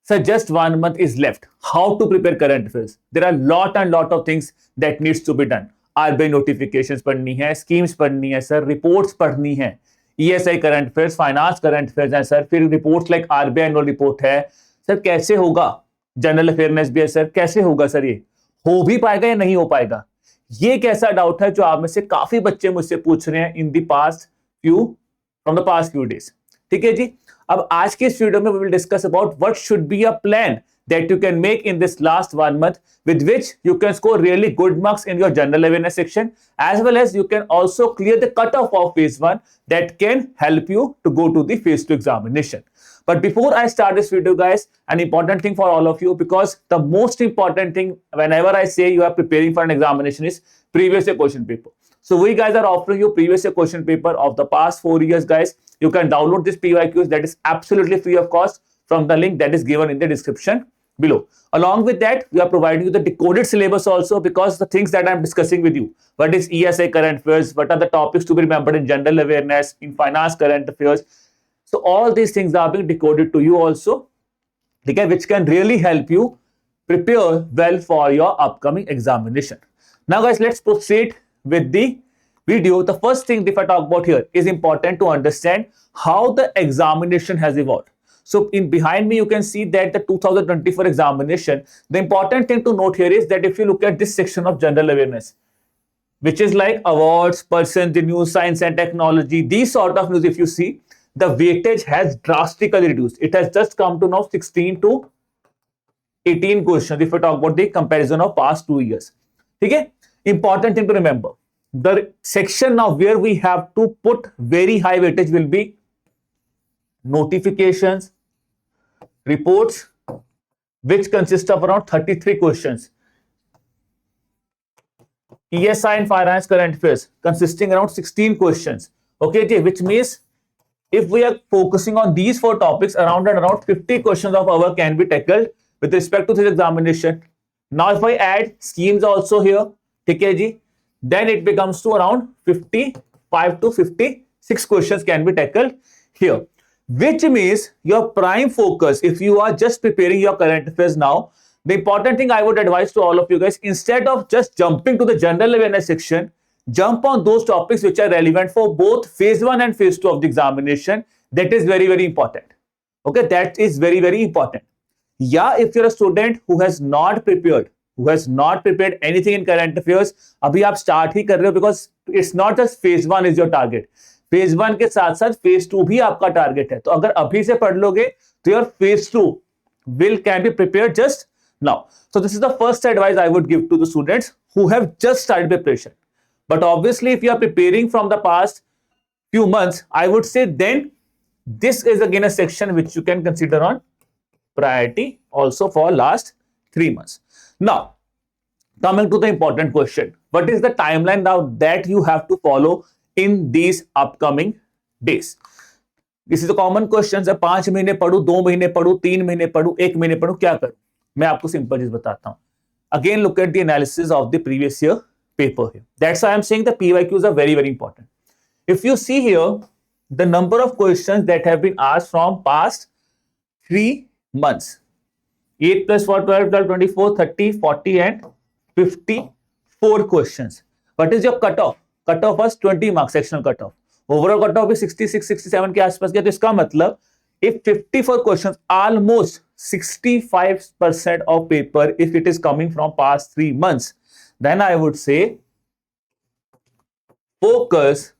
Sir, just 1 month is left. How to prepare current affairs? There are lot and lot of things that needs to be done. RBI notifications पढ़नी है, schemes पढ़नी है sir, reports पढ़नी है, ESI current affairs, finance current affairs है sir, फिर reports like RBI annual report है sir. कैसे होगा? जनरल अफेयरनेस भी है सर. कैसे होगा सर? ये हो भी पाएगा या नहीं हो पाएगा? ये एक ऐसा डाउट है जो आप में से काफी बच्चे मुझसे पूछ रहे हैं in the past few days. ठीक है जी. अब आज के इस वीडियो में we will discuss about what should be a plan that you can make in this last 1 month with which you can score really good marks in your general awareness section, as well as you can also clear the cutoff of phase 1 that can help you to go to the phase 2 examination. But before I start this video, guys, an important thing for all of you, because the most important thing whenever I say you are preparing for an examination is previous year question paper. So we guys are offering you previous year question paper of the past 4 years, guys. You can download this PYQs that is absolutely free of cost from the link that is given in the description below. Along with that, we are providing you the decoded syllabus also, because the things that I am discussing with you, what is ESI current affairs, what are the topics to be remembered in general awareness, in finance current affairs. So all these things are being decoded to you also, okay, which can really help you prepare well for your upcoming examination. Now guys, let's proceed with the video. The first thing if I talk about here is important to understand how the examination has evolved. So in behind me you can see that the 2024 examination, the important thing to note here is that if you look at this section of general awareness, which is like awards, persons, the news, science and technology, these sort of news, if you see, the weightage has drastically reduced. It has just come to now 16 to 18 questions if we talk about the comparison of past 2 years. Okay? Important thing to remember, the section now where we have to put very high weightage will be notifications, reports, which consist of around 33 questions. ESI and finance current affairs consisting around 16 questions. Okay, which means if we are focusing on these 4 topics, around 50 questions of our can be tackled with respect to this examination. Now if I add schemes also here, okay, then it becomes to around 55 to 56 questions can be tackled here, which means your prime focus, if you are just preparing your current affairs now, the important thing I would advise to all of you guys, instead of just jumping to the general awareness section, jump on those topics which are relevant for both phase 1 and phase 2 of the examination. That is very, very important. Okay, that is very, very important. Yeah, if you're a student who has not prepared anything in current affairs, abhi aap start hi kar rahe ho, because it's not just phase 1 is your target. Phase 1 के साथ साथ phase 2 भी आपका target है. तो अगर अभी से पढ़ लोगे तो your phase 2 can be prepared just now. So this is the first advice I would give to the students who have just started preparation. But obviously if you are preparing from the past few months, I would say then this is again a section which you can consider on priority also for last 3 months. Now, coming to the important question, what is the timeline now that you have to follow in these upcoming days? This is a common question. 5 महीने पढ़ूं, 2 महीने पढ़ूं, 3 महीने पढ़ूं, 1 महीने पढ़ूं, क्या करूं? मैं आपको सिंपल चीज बताता हूं. Again, look at the analysis of the previous year paper here. That's why I'm saying the PYQs are very, very important. If you see here, the number of questions that have been asked from past 3 months, 8 plus 4, 12, 12, 24, 30, 40 and 54 questions. What is your cutoff? Cutoff was 20 marks, sectional cutoff. Overall cutoff is 66, 67 के आसपास गया. तो इसका मतलब if 54 questions, almost 65% of paper, if it is coming from past 3 months, then I would say focus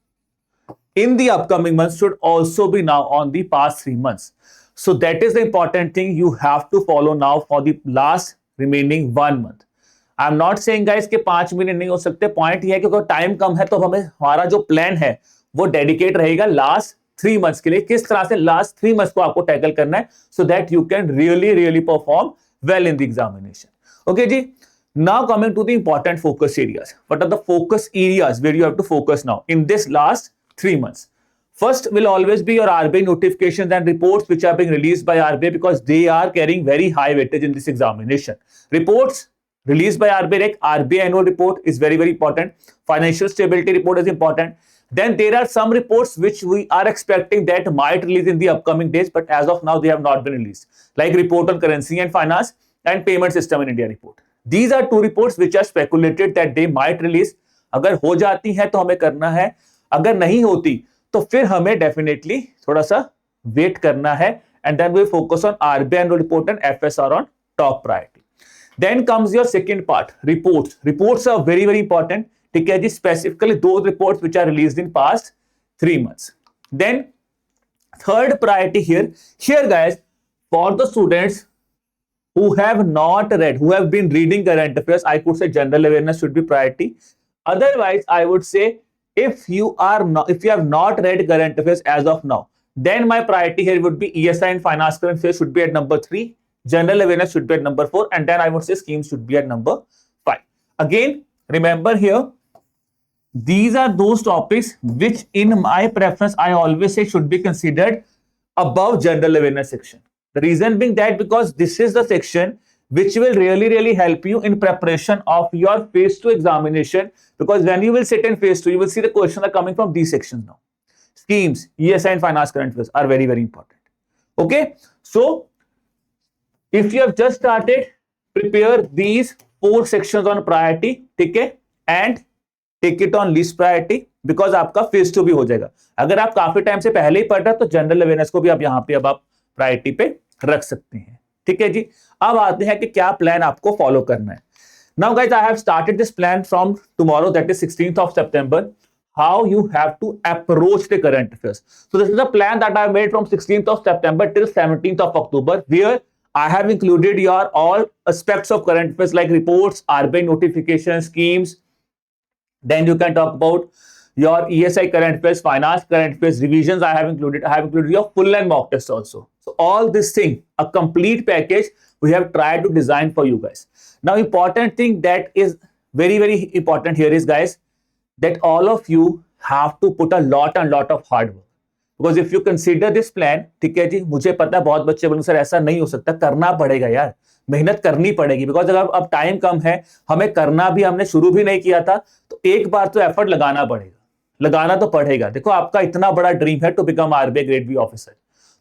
in the upcoming months should also be now on the past 3 months. So that is the important thing you have to follow now for the last remaining 1 month. I am not saying guys कि 5 महीने नहीं हो सकते. Point ये है कि अगर time कम है तो हमारा जो प्लान है वो डेडिकेट रहेगा लास्ट 3 मंथ्स के लिए. किस तरह से लास्ट 3 मंथ्स को आपको टैकल करना है, so that you can really perform well in the examination. Okay जी. Now coming to the important focus areas. What are the focus areas where you have to focus now in this last 3 months? First will always be your RBI notifications and reports which are being released by RBI, because they are carrying very high weightage in this examination. Reports released by RBI, like RBI annual report is very, very important. Financial stability report is important. Then there are some reports which we are expecting that might release in the upcoming days, but as of now they have not been released, like report on currency and finance and payment system in India report. These are two reports which are speculated that they might release. अगर हो जाती है तो हमें करना है, अगर नहीं होती तो फिर हमें डेफिनेटली थोड़ा सा वेट करना है, and then we focus on RBI annual report and FSR on top priority. Then comes your second part, reports. Reports are very very important. ठीक है जी, specifically those reports which are released in past 3 months. Then third priority here guys, for the students who have not read, who have been reading current affairs, I could say general awareness should be priority. Otherwise I would say if you have not read current affairs as of now, then my priority here would be ESI and finance current affairs should be at number 3, general awareness should be at number 4, and then I would say schemes should be at number 5. Again, remember here, these are those topics which in my preference I always say should be considered above general awareness section. The reason being that because this is the section which will really help you in preparation of your phase 2 examination, because when you will sit in phase 2 you will see the questions are coming from these sections now. Schemes, ESI and finance current affairs are very important. Okay, so if you have just started, prepare these 4 sections on priority, ठीक है, and take it on least priority, because आपका phase 2 भी हो जाएगा. अगर आप काफी time से पहले ही पढ़ रहे हैं तो जनरल अवेयरनेस को भी आप यहां पे अब आप प्रायोरिटी पे रख सकते हैं. ठीक है जी. अब आते हैं कि क्या प्लान आपको फॉलो करना है. Now guys, I have started this plan from tomorrow, that is 16th of September, how you have to approach the current affairs. So this is a plan that I made from 16th of September till 17th of October, where I have included your all aspects of current affairs like reports, RBI notifications, schemes. Then you can talk about your ESI current affairs, finance current affairs, revisions. I have included your full and mock test also. So all this thing, a complete package we have tried to design for you guys. Now, important thing that is very important here is, guys, that all of you have to put a lot of hard work. Because if you consider this plan, ठीक है जी, मुझे पता है बहुत बच्चे बोलेंगे sir ऐसा नहीं हो सकता, करना पड़ेगा यार, मेहनत करनी पड़ेगी, बिकॉज अगर अब टाइम कम है, हमें करना भी, हमने शुरू भी नहीं किया था, तो एक बार तो एफर्ट लगाना पड़ेगा, लगाना तो पड़ेगा. देखो आपका इतना बड़ा ड्रीम है to become RBI grade B officer,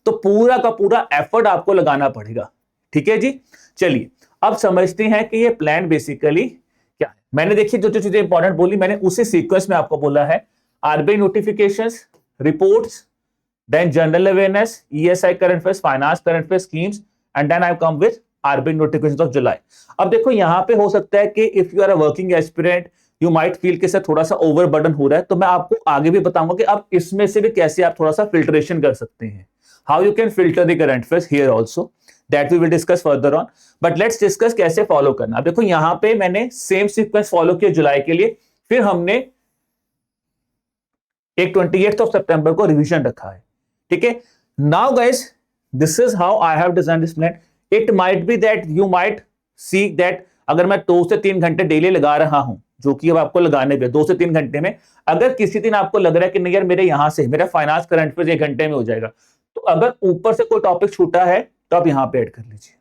तो पूरा का पूरा एफर्ट आपको लगाना पड़ेगा. ठीक है जी. चलिए अब समझते हैं कि ये प्लान बेसिकली क्या है. मैंने देखिए जो चीजें इंपॉर्टेंट बोली मैंने उसी सीक्वेंस में आपको बोला है. RBI notifications, reports, then general awareness, ESI current affairs, finance current affairs, schemes, and then I've come with RBI notifications of July. अब देखो यहाँ पे हो सकता है कि if you are a working aspirant, you might feel कि sir थोड़ा सा overburden हो रहा है, तो मैं आपको आगे भी बताऊंगा कि आप इसमें से भी कैसे आप थोड़ा सा filtration कर सकते हैं. How you can filter the current affairs here also, that we will discuss further on. But let's discuss कैसे follow करना. अब देखो यहाँ पे मैंने same sequence follow किया जुलाई के लिए, फिर हमने एक 28th of September को रिविजन रखा है. ठीक है. Now guys, this is how I have design this plan. It might be that you might see that अगर मैं 2 से 3 घंटे डेली लगा रहा हूं, जो कि अब आपको लगाने पे 2 से 3 घंटे में, अगर किसी दिन आपको लग रहा है कि नहीं यार मेरे यहां से मेरा फाइनेंस करंट पे 1 घंटे में हो जाएगा, तो अगर ऊपर से कोई टॉपिक छूटा है तो आप यहां पे ऐड कर लीजिए.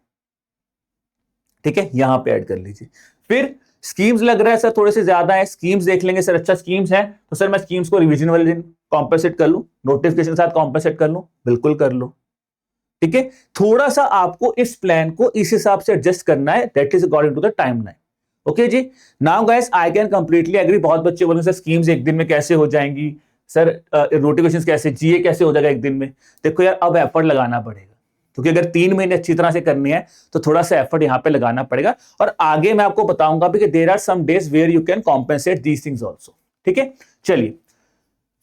ठीक है, यहां पे ऐड कर लीजिए. फिर स्कीम्स लग रहा है सर थोड़े से ज्यादा है, स्कीम्स देख लेंगे सर, अच्छा स्कीम्स है तो सर मैं स्कीम्स को रिवीजन वाले दिन कॉम्पेंसेट कर लूं, नोटिफिकेशन के साथ कॉम्पेंसेट कर लूं, बिल्कुल कर लो. ठीक है. थोड़ा सा आपको इस प्लान को इस हिसाब से एडजस्ट करना है, that is according to the timeline. Okay जी. Now guys, I can completely agree. बहुत बच्चे बोलेंगे सर स्कीम्स एक दिन में कैसे हो जाएंगी, सर नोटिफिकेशन कैसे, जीए कैसे हो जाएगा एक दिन में. देखो यार अब एफर्ट लगाना पड़ेगा, क्योंकि अगर 3 महीने अच्छी तरह से करनी है तो थोड़ा सा एफर्ट यहां पे लगाना पड़ेगा. और आगे मैं आपको बताऊंगा भी कि there are some days where you can compensate these things also. ठीक है. चलिए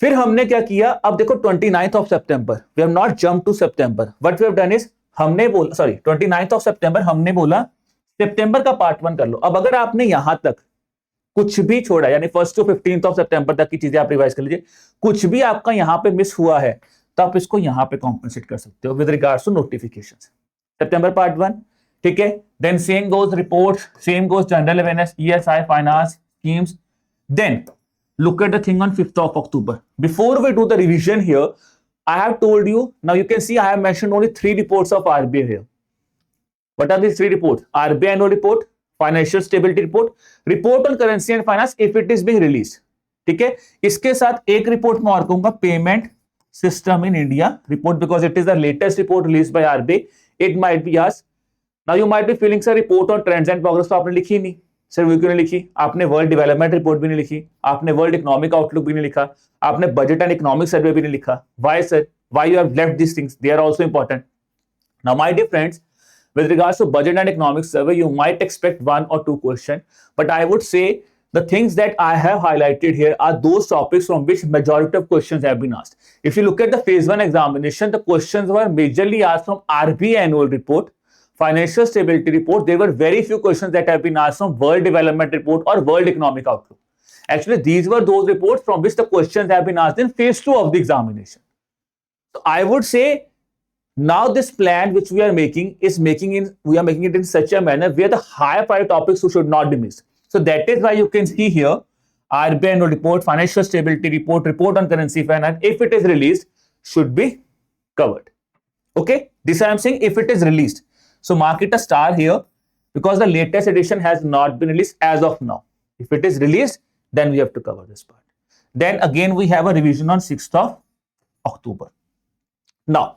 फिर हमने क्या किया. अब देखो 29th of September, we have not jump to सितंबर. What we have done is, हमने बोला 29th of September हमने बोला सितंबर का पार्ट 1 कर लो. अब अगर आपने यहां तक कुछ भी छोड़ा, यानी 1st to 15th of September तक की चीजें आप रिवाइज कर लीजिए, कुछ भी आपका यहां पे मिस हुआ है तो आप इसको यहां पे कॉम्पेंसेट कर सकते हो विद रिगार्ड्स टू नोटिफिकेशंस. सितंबर पार्ट 1. ठीक है. Then same goes reports, same goes general awareness, ESI, finance, schemes. Then look at the thing on 5th of October. Before we do the revision here, I have told you, now you can see I have mentioned only 3 reports of RBI here. What are these 3 reports? RBI annual report, financial stability report, report on currency and finance if it is being released. ठीक है। इसके साथ एक report मैं और कहूंगा, payment system in India report, because it is the latest report release by RBI. It might be asked. Now you might be feeling sir report on trends and progress तो आपने लिखी नहीं. सर वो क्यों नहीं लिखी? आपने वर्ल्ड डेवलपमेंट रिपोर्ट भी नहीं लिखी, आपने वर्ल्ड इकोनॉमिक आउटलुक भी नहीं लिखा, आपने बजट एंड इकोनॉमिक सर्वे भी नहीं लिखा. Why sir? Why you have left this things? They are also important. Now my dear friends, with regards to budget and economic survey, you might expect one or two questions, but I would say the things that I have highlighted here are those topics from which majority of questions have been asked. If you look at the phase 1 examination, the questions were majorly asked from RBI annual report, financial stability report. There were very few questions that have been asked from world development report or world economic outlook. Actually, these were those reports from which the questions have been asked in phase 2 of the examination. So I would say now this plan which we are making it in such a manner where the higher priority topics should not be missed. So that is why you can see here RBI annual report, financial stability report, report on currency finance, if it is released, should be covered. Okay, this I am saying if it is released. So mark it a star here because the latest edition has not been released as of now. If it is released, then we have to cover this part. Then again we have a revision on 6th of October. Now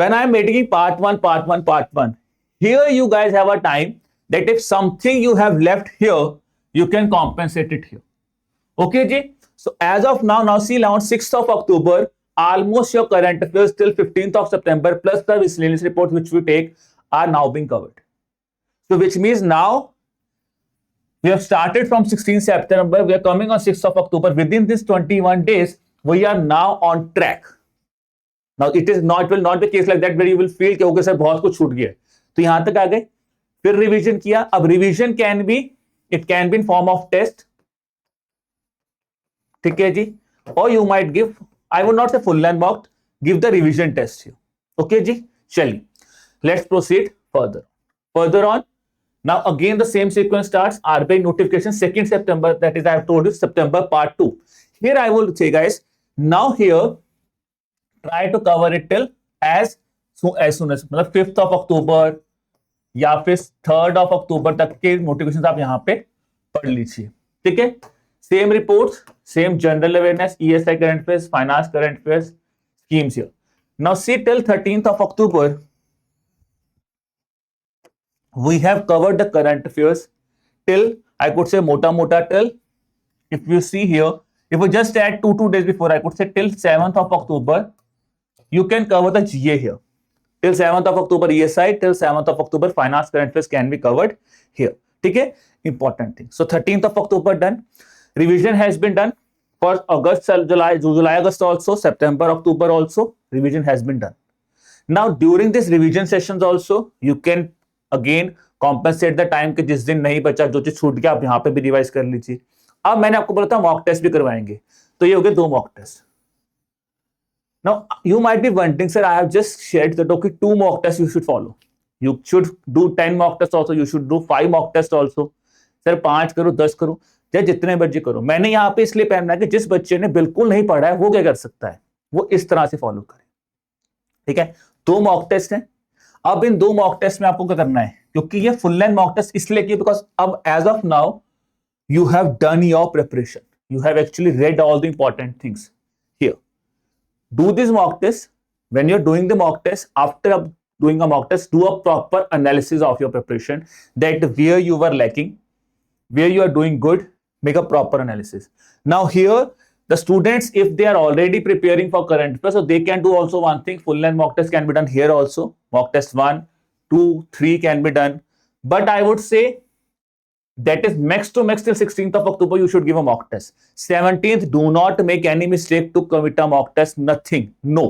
when I'm making part one, here you guys have a time that if something you have left here, you can compensate it here. Okay, Ji? So as of now see around 6th of October, almost your current affairs till 15th of September plus the miscellaneous reports which we take are now being covered. So which means now we have started from 16th September, we are coming on 6th of October. Within this 21 days, we are now on track. Now it will not be case like that where you will feel कि okay sir बहुत कुछ छूट गया. तो यहां तक आ गए, फिर रिवीजन किया. अब revision can be in form of test, ठीक है जी, और you might give, I would not say full length mock, give the revision test here. Okay जी, चलिए let's proceed further on. Now again the same sequence starts. RBI notification 2nd September, that is I have told you September part 2. Here I will say guys, now here try to cover it till as soon as मतलब 5th of October या फिर 3rd of October तक के notification आप यहाँ पे पढ़ लीजिए. ठीक है, same reports, same general awareness, ESI current affairs, finance current affairs, schemes here. Now see till 13th of October we have covered the current affairs till, I could say mota till, if you see here, if we just add 2 days before, I could say till 7th of October you can cover the GA here. Till 7th of October ESI, till 7th of October finance current affairs can be covered here. ठीक है, important thing. So 13th of October done. Revision has been done for August, July, August also, September, October also. Revision has been done. Now during this revision sessions also you can again compensate the time कि जिस दिन नहीं बचा, जो चीज छूट गया, आप यहाँ पे भी रिवाइज कर लीजिए. अब मैंने आपको बोला था मॉक टेस्ट भी करवाएंगे, तो ये हो गए 2 mock test. Now you might be wondering, sir, I have just shared that okay, 2 mock tests you should follow. You should do 10 mock tests also. You should do 5 mock tests also. Sir 5 करो, 10 करो, या जितने मर्जी करो. मैंने यहाँ पे इसलिए पहना है कि जिस बच्चे ने बिल्कुल नहीं पढ़ा है वो क्या कर सकता है, वो इस तरह से फॉलो करे. ठीक है, 2 मॉक टेस्ट हैं. अब इन 2 मॉक टेस्ट में आपको क्या करना है, क्योंकि ये फुल लेंथ मॉक टेस्ट इसलिए किया बिकॉज अब as of now you have done your preparation, you have actually read all the important things here. Do this mock test. When you're doing the mock test, after doing a mock test, do a proper analysis of your preparation, that where you were lacking, where you are doing good, make a proper analysis. Now here, the students, if they are already preparing for current affairs, so they can do also one thing, full length mock test can be done here also. Mock test 1, 2, 3 can be done. But I would say that is max to max till 16th of October you should give a mock test. 17th, do not make any mistake to commit a mock test, nothing, no.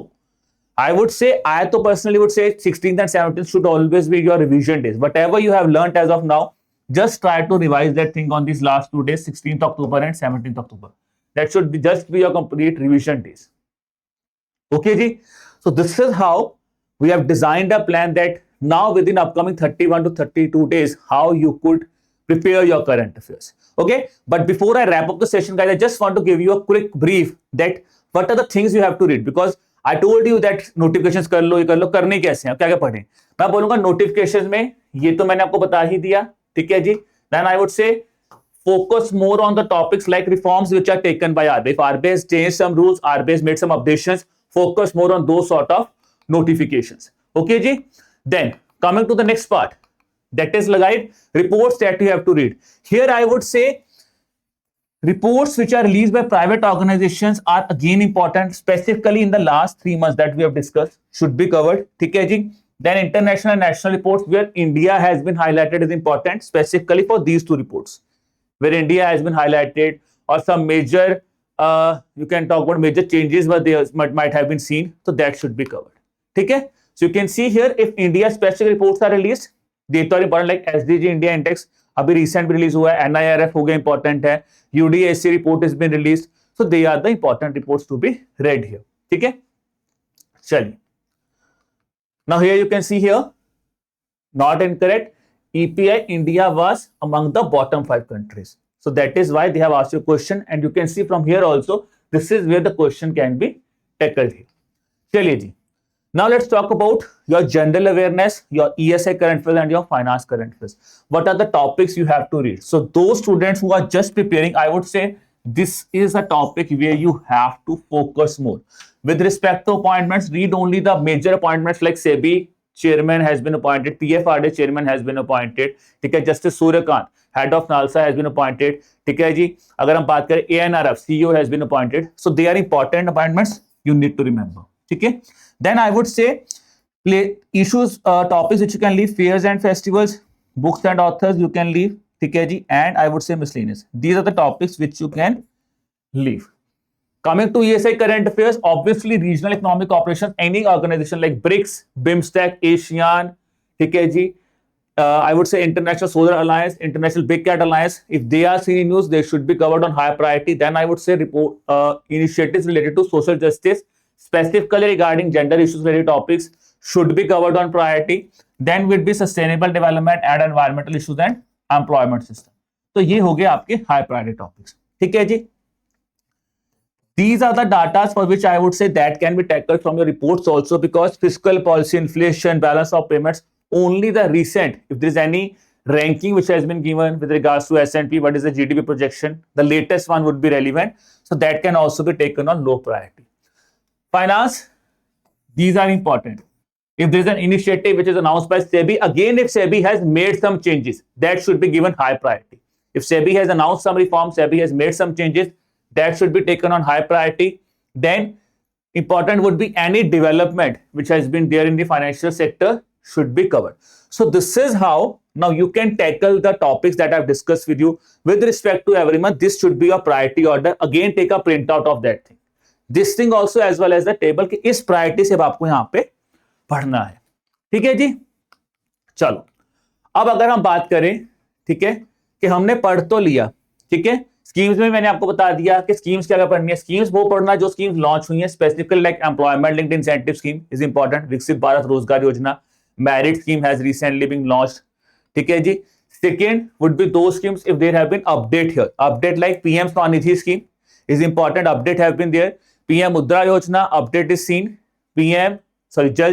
I would say, I to personally would say 16th and 17th should always be your revision days. Whatever you have learnt as of now, just try to revise that thing on these last 2 days, 16th October and 17th October. That should be just be your complete revision days. Okay ji? So this is how we have designed a plan that now within upcoming 31 to 32 days, how you could prepare your current affairs. Okay, but before I wrap up the session guys, I just want to give you a quick brief that what are the things you have to read, because I told you that notifications कर लो, ये कर लो, करने कैसे हैं, क्या क्या पढ़ें. मैं बोलूंगा notifications में ये तो मैंने आपको बता ही दिया, ठीक है जी. Then I would say focus more on the topics like reforms which are taken by RBI. If RBI has changed some rules, RBI has made some updations, focus more on those sort of notifications. Okay, ji? Then coming to the next part, that is like reports that you have to read. Here I would say reports which are released by private organizations are again important, specifically in the last 3 months that we have discussed, should be covered. Okay, ji? Then international and national reports where India has been highlighted is important, specifically for these two reports, where India has been highlighted, or some major, you can talk about major changes where they might have been seen, so that should be covered. Okay, so you can see here if India specific reports are released, data are important like SDG India Index, अभी recent भी release हुआ है, NIRF हो गया important है, UDAC report has been released, so they are the important reports to be read here. ठीक है, चलिए. Now here you can see here, not incorrect. EPI India was among the bottom 5 countries. So that is why they have asked you a question, and you can see from here also, this is where the question can be tackled here. Chaliye ji. Now let's talk about your general awareness, your ESI current affairs and your finance current affairs. What are the topics you have to read? So those students who are just preparing, I would say this is a topic where you have to focus more. With respect to appointments, read only the major appointments like SEBI chairman has been appointed, PFRD chairman has been appointed, ठीक है, Justice Suryakant, head of NALSA has been appointed, ठीक है जी. अगर हम बात करें ANRF, CEO has been appointed, so they are important appointments you need to remember. ठीक है. Then I would say issues, topics which you can leave, fairs and festivals, books and authors you can leave, ठीक है जी, and I would say miscellaneous. These are the topics which you can leave. Coming to ESI current affairs, obviously regional economic operations, any organization like BRICS, BIMSTEC, ASEAN, ठीक है जी, I would say International Solar Alliance, International Big Cat Alliance, if they are seeing news, they should be covered on high priority. Then I would say initiatives related to social justice, specifically regarding gender issues related topics, should be covered on priority. Then would be sustainable development and environmental issues and employment system. तो ये हो गए आपके high priority topics. ठीक है जी. These are the data for which I would say that can be tackled from your reports also, because fiscal policy, inflation, balance of payments, only the recent, if there is any ranking which has been given with regards to S&P, what is the GDP projection, the latest one would be relevant. So that can also be taken on low priority. Finance, these are important. If there is an initiative which is announced by SEBI, again if SEBI has made some changes, that should be given high priority. If SEBI has announced some reform, SEBI has made some changes, that should be taken on high priority. Then important would be any development which has been there in the financial sector should be covered. So this is how now you can tackle the topics that I've discussed with you with respect to every month. This should be your priority order. Again, take a printout of that thing. This thing also as well as the table कि इस priority से आपको यहाँ पे पढ़ना है. ठीक है जी. चलो अब अगर हम बात करें, ठीक है, कि हमने पढ़ तो लिया, ठीक है, स्कीम्स में मैंने आपको बता दिया कि स्कीम्स क्या पढ़नी है. स्कीम्स वो पढ़ना जो स्कीम्स लॉन्च हुई हैं, specifically like employment linked incentive scheme is important, विकसित भारत रोजगार योजना, merit scheme has recently been launched. ठीक है जी. Second would be those schemes if there have been update here. Update like PM Swanidhi scheme is important. Update have been there. PM Mudra Yojana update is seen. Jal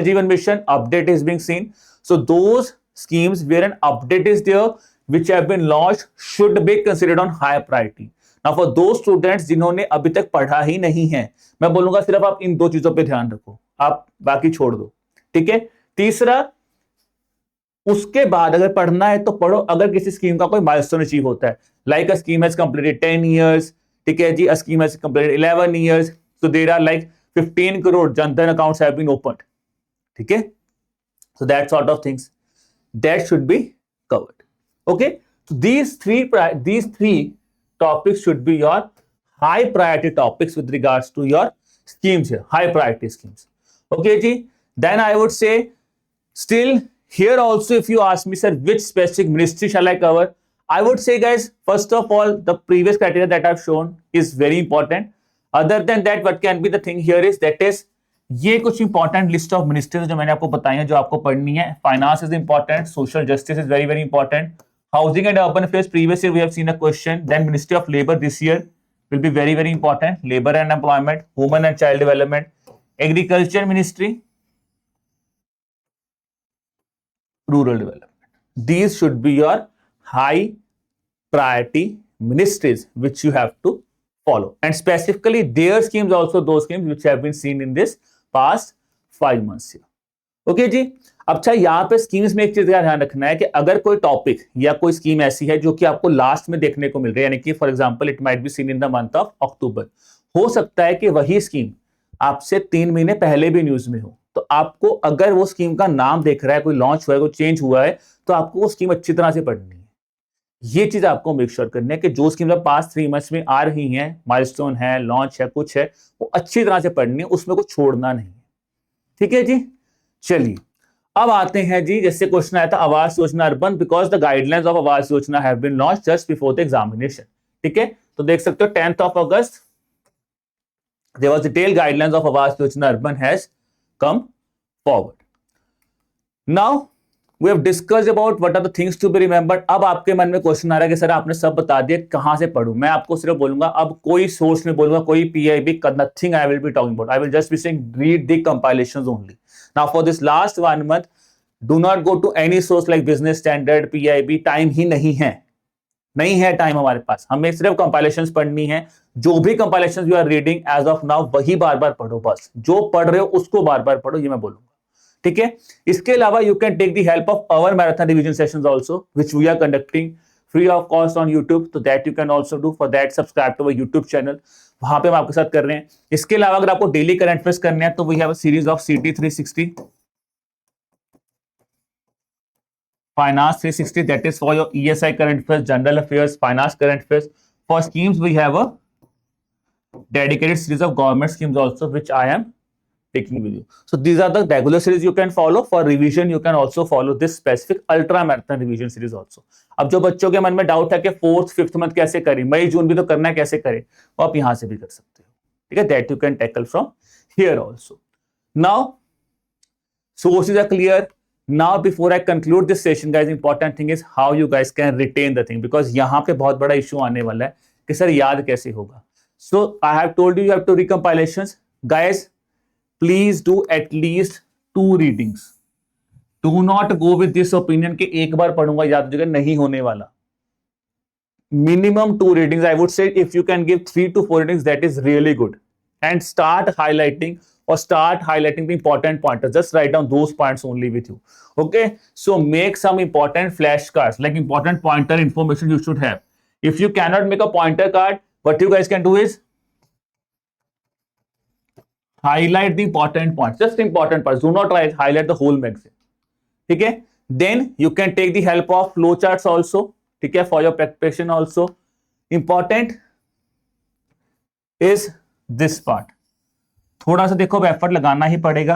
Jeevan Mission update is being seen. So those schemes where an update is there which have been launched should be considered on high priority. Now for those students जिन्होंने अभी तक पढ़ा ही नहीं है, मैं बोलूंगा सिर्फ आप इन दो चीजों पे ध्यान रखो, आप बाकी छोड़ दो. ठीक है. तीसरा, उसके बाद अगर पढ़ना है तो पढ़ो अगर किसी स्कीम का कोई माइलस्टोन अचीव होता है, like a scheme has completed 10 years, ठीक है जी, a scheme has completed 11 years, so there are like 15 crore Jan Dhan accounts have been opened. ठीक है. So that sort of things that should be covered. Okay. So these three topics should be your high priority topics with regards to your schemes here, high priority schemes. Okay ji. Then I would say still here also if you ask me, sir, which specific ministry shall I cover, I would say guys, first of all the previous criteria that I've shown is very important. Other than that what can be the thing here is that is ये कुछ important list of ministries जो मैंने आपको बताई है जो आपको पढ़नी है. Finance is important, social justice is very very important, housing and urban affairs previous year we have seen a question. Then ministry of labour this year will be very very important, labour and employment, women and child development, agriculture ministry, rural development. These should be your high priority ministries which you have to follow, and specifically their schemes also, those schemes which have been seen in this past 5 months here. Okay जी। अच्छा, यहाँ पे schemes में एक चीज का ध्यान रखना है कि अगर कोई टॉपिक या कोई स्कीम ऐसी है जो कि आपको लास्ट में देखने को मिल रही है, यानी कि for example it might be seen in the month of October, हो सकता है कि वही स्कीम आपसे 3 महीने पहले भी न्यूज में हो, तो आपको अगर वो स्कीम का नाम देख रहा है, कोई लॉन्च हुआ है, कोई चेंज हुआ है, तो आपको वो स्कीम अच्छी तरह से पढ़नी है। ये चीज आपको मेक श्योर करनी है कि जो स्कीम पास्ट 3 मंथ्स में आ रही है, माइलस्टोन है, लॉन्च है, कुछ है, वो अच्छी तरह से पढ़नी है, उसमें कुछ छोड़ना नहीं। ठीक है जी। चलिए अब आते हैं जी, जैसे क्वेश्चन आया था Awas Yojana urban, because the guidelines of Awas Yojana have been launch just before the examination. ठीक है, तो देख सकते हो 10th of August there was detailed guidelines of आवास Yojana urban has come forward. Now we have discussed about what are the things to be remembered. अब आपके मन में क्वेश्चन आ रहा है कि सर आपने सब बता दिया, कहां से पढ़ूं? मैं आपको सिर्फ बोलूंगा, अब कोई सोर्स नहीं बोलूंगा, कोई PIB, nothing I will be talking about. I will just be saying read the compilations only. Now for this last 1 month, do not go to any source like Business Standard, PIB. Time ही नहीं है time हमारे पास, हमें सिर्फ compilations पढ़नी है। जो भी compilations you are reading as of now, वही बार बार पढ़ो, बस जो पढ़ रहे हो उसको बार बार पढ़ो, ये मैं बोलूंगा। ठीक है, इसके अलावा you can take the help of our marathon revision sessions also which we are conducting free of cost on YouTube, तो that you can also do. For that subscribe to our YouTube channel, वहां पे हम आपके साथ कर रहे हैं। इसके अलावा अगर आपको डेली करंट अफेयर्स करने हैं तो we have a series of CT 360 Finance 360, that is for your ESI current affairs, general affairs, finance current affairs. For schemes, we have a dedicated series of government schemes also, which I am taking with you. So these are the regular series you can follow. For revision, you can also follow this specific ultra marathon revision series also. अब जो बच्चों के मन में doubt है कि 4th 5th month कैसे करें, मई जून भी तो करना है, कैसे करें, वो आप यहां से भी कर सकते हो। ठीक है, that you can tackle from here also. Now, sources are clear. Now before I conclude this session guys, important thing is how you guys can retain the thing, because यहाँ पे बहुत बड़ा issue आने वाला है कि सर याद कैसे होगा। So I have told you have to read compilations. Guys, please do at least 2 readings. Do not go with this opinion कि एक बार पढ़ूंगा याद हो जाएगा, नहीं होने वाला। Minimum 2 readings. I would say if you can give 3 to 4 readings, that is really good. And start highlighting the important pointers. Just write down those points only with you. Okay, so make some important flashcards, like important pointer information you should have. If you cannot make a pointer card, what you guys can do is highlight the important points, just important parts. Do not highlight the whole magazine. Okay, then you can take the help of flowcharts also. Okay, for your preparation also. Important is this part. थोड़ा सा देखो, effort लगाना ही पड़ेगा,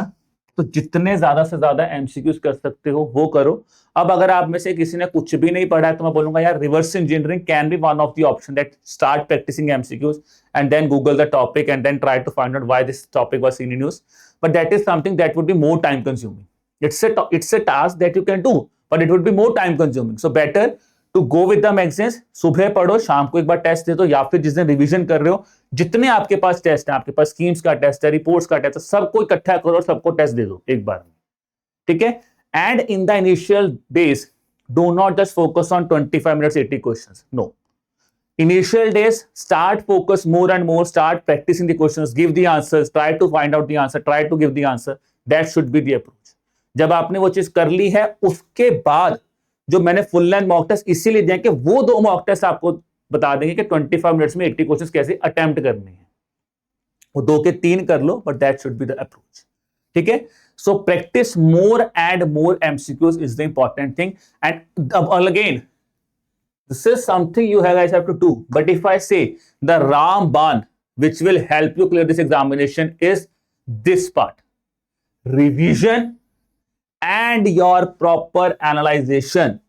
तो जितने ज्यादा से ज्यादा MCQs कर सकते हो वो करो। अब अगर आप में से किसी ने कुछ भी नहीं पढ़ा है तो मैं बोलूंगा यार reverse engineering can be one of the option, that start practising MCQs and then google the topic and then try to find out why this topic was seen in news, but that is something that would be more time consuming. It's a task that you can do, but it would be more time consuming. So better to go with the magazines, सुबह पढ़ो, शाम को एक बार test दे दो, या फिर जिस दिन रिवीजन कर रहे हो, जितने आपके पास टेस्ट है, आपके पास स्कीम्स का टेस्ट है, रिपोर्ट्स का टेस्ट है, सबको इकट्ठा करो और सबको टेस्ट दे दो एक बार में। ठीक है, and in the initial days do not just focus on 25 minutes 80 questions, no. Initial days, start focus more and more, start practicing the questions, give the answers, try to find out the answer, try to give the answer. That should be the approach. जब आपने वो चीज कर ली है, उसके बाद जो मैंने फुल लेंथ मॉक टेस्ट इसीलिए दिया कि वो 2 मॉक टेस्ट आपको बता देंगे कि 25 मिनट्स में 80 क्वेश्चंस कैसे अटेम्प्ट करने हैं। वो 2 के 3 कर लो, but that should be the approach. ठीक है, so practice more and more MCQs is the important thing. And again this is something you guys have to do, but if I say the Ramban which will help you clear this examination is this part: revision and your proper analyzation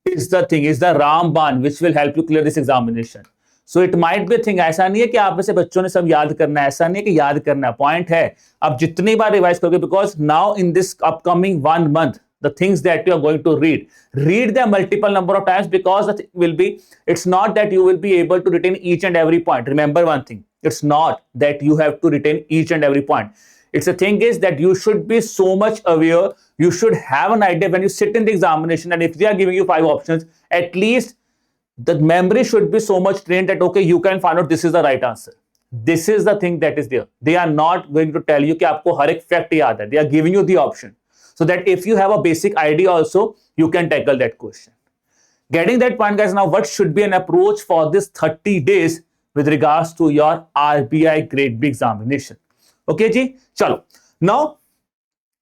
is the thing, is the Ramban which will help you clear this examination. So it might be a thing, ऐसा नहीं है कि आप में से बच्चों ने सब याद करना है, ऐसा नहीं है कि याद करना है, पॉइंट है आप जितनी बार रिवाइज करोगे, because now in this upcoming 1 month the things that you are going to read them multiple number of times, because it will be, it's not that you will be able to retain each and every point. Remember one thing, it's not that you have to retain each and every point. It's the thing is that you should be so much aware, you should have an idea when you sit in the examination, and if they are giving you 5 options, at least the memory should be so much trained that okay, you can find out this is the right answer. This is the thing that is there. They are not going to tell you कि आपको हर एक fact याद है. They are giving you the option so that if you have a basic idea also, you can tackle that question. Getting that point, guys. Now, what should be an approach for this 30 days with regards to your RBI Grade B examination? Okay, जी. चलो. Now,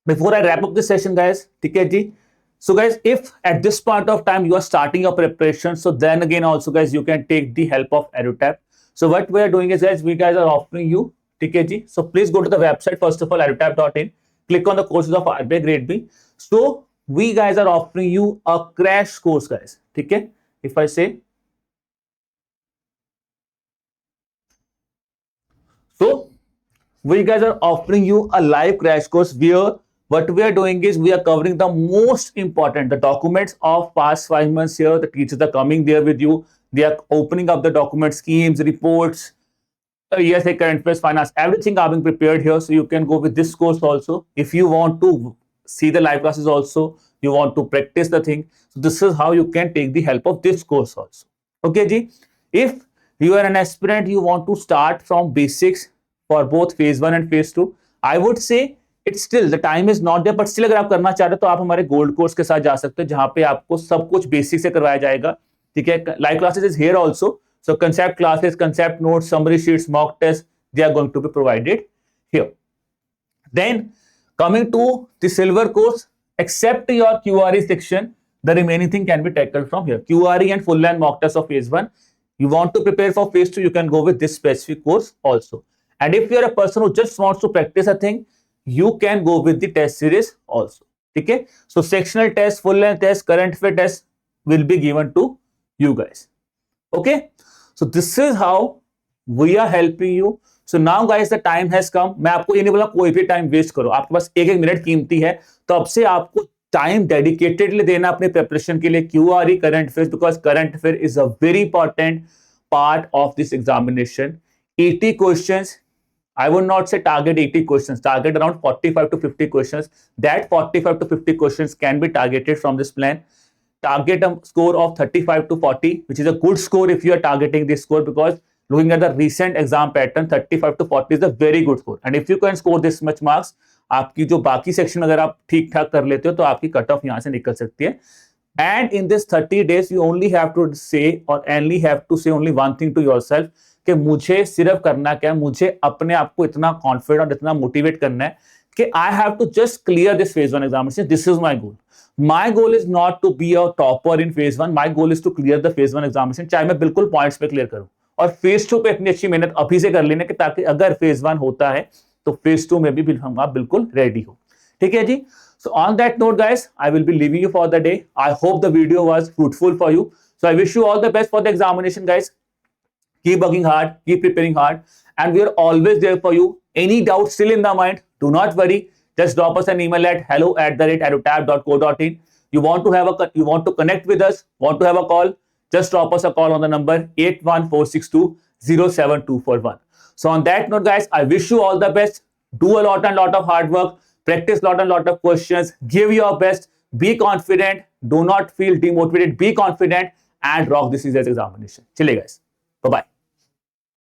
before I wrap up this session, guys, ठीक है जी. So guys, if at this point of time you are starting your preparation, so then again also guys, you can take the help of EduTap. So what we are doing is guys, we guys are offering you, okay ji. So please go to the website first of all, edutap.in, click on the courses of RBI Grade B. So we guys are offering you a crash course, guys. Okay, if I say, so we guys are offering you a live crash course where what we are doing is we are covering the most important, the documents of past 5 months here. The teachers are coming there with you. They are opening up the document schemes, reports, ESA, current affairs, finance, everything are being prepared here. So you can go with this course also. If you want to see the live classes also, you want to practice the thing. So this is how you can take the help of this course also. Okay, ji. If you are an aspirant, you want to start from basics for both phase 1 and phase 2, I would say it's still the time is not there, but still अगर आप करना चाहते हो तो आप हमारे gold course के साथ जा सकते हो जहां पे आपको सब कुछ बेसिक से करवाया जाएगा. ठीक है, live classes is here also. So concept classes, concept notes, summary sheets, mock test, they are going to be provided here. Then coming to the silver course, except your QRE section, the remaining thing can be tackled from here. QRE and full length mock test of phase 1. You want to prepare for phase 2, you can go with this specific course also. And if you are a person who just wants to practice a thing, you can go with the test series also. Okay, so sectional test, full length test, current affair test will be given to you guys. Okay, so this is how we are helping you. So now guys, the time has come. मैं आपको ये नहीं बोला कोई भी time waste करो, आपके पास एक एक मिनट कीमती है, तो अब से आपको टाइम डेडिकेटेडली देना अपने प्रिपरेशन के लिए. QRE current affairs, because current affair is a very important part of this examination. 80 questions. I would not say target 80 questions, target around 45 to 50 questions. That 45 to 50 questions can be targeted from this plan. Target a score of 35 to 40, which is a good score if you are targeting this score, because looking at the recent exam pattern, 35 to 40 is a very good score. And if you can score this much marks, आपकी जो बाकी section अगर आप ठीक ठाक कर लेते हो तो आपकी कट ऑफ यहां से निकल सकती है. And in this 30 days, you only have to say or only have to say only one thing to yourself कि मुझे सिर्फ करना क्या है, मुझे अपने आप को इतना कॉन्फिडेंट और इतना मोटिवेट करना है कि I have to just clear this phase 1 examination. This is my goal. My goal is not to be a topper in phase 1. My goal is to clear the phase 1 examination, चाहे मैं बिल्कुल points पे clear करूं. और phase 2 पे इतनी अच्छी मेहनत अभी से कर लेना कि ताकि अगर फेज 1 होता है तो फेज 2 में भी हम आप बिल्कुल रेडी हो. ठीक है जी. So on that note, guys, I will be leaving you for the day. I hope the video was fruitful for you. So I wish you all the best for the examination, guys. Keep working hard, keep preparing hard, and we are always there for you. Any doubt still in the mind, do not worry. Just drop us an email at hello@edutap.co.in. You want to connect with us, want to have a call, just drop us a call on the number 81462072441. So on that note, guys, I wish you all the best. Do a lot and lot of hard work. Practice lot and lot of questions. Give your best. Be confident. Do not feel demotivated. Be confident and rock this examination. Chile, guys. Bye-bye.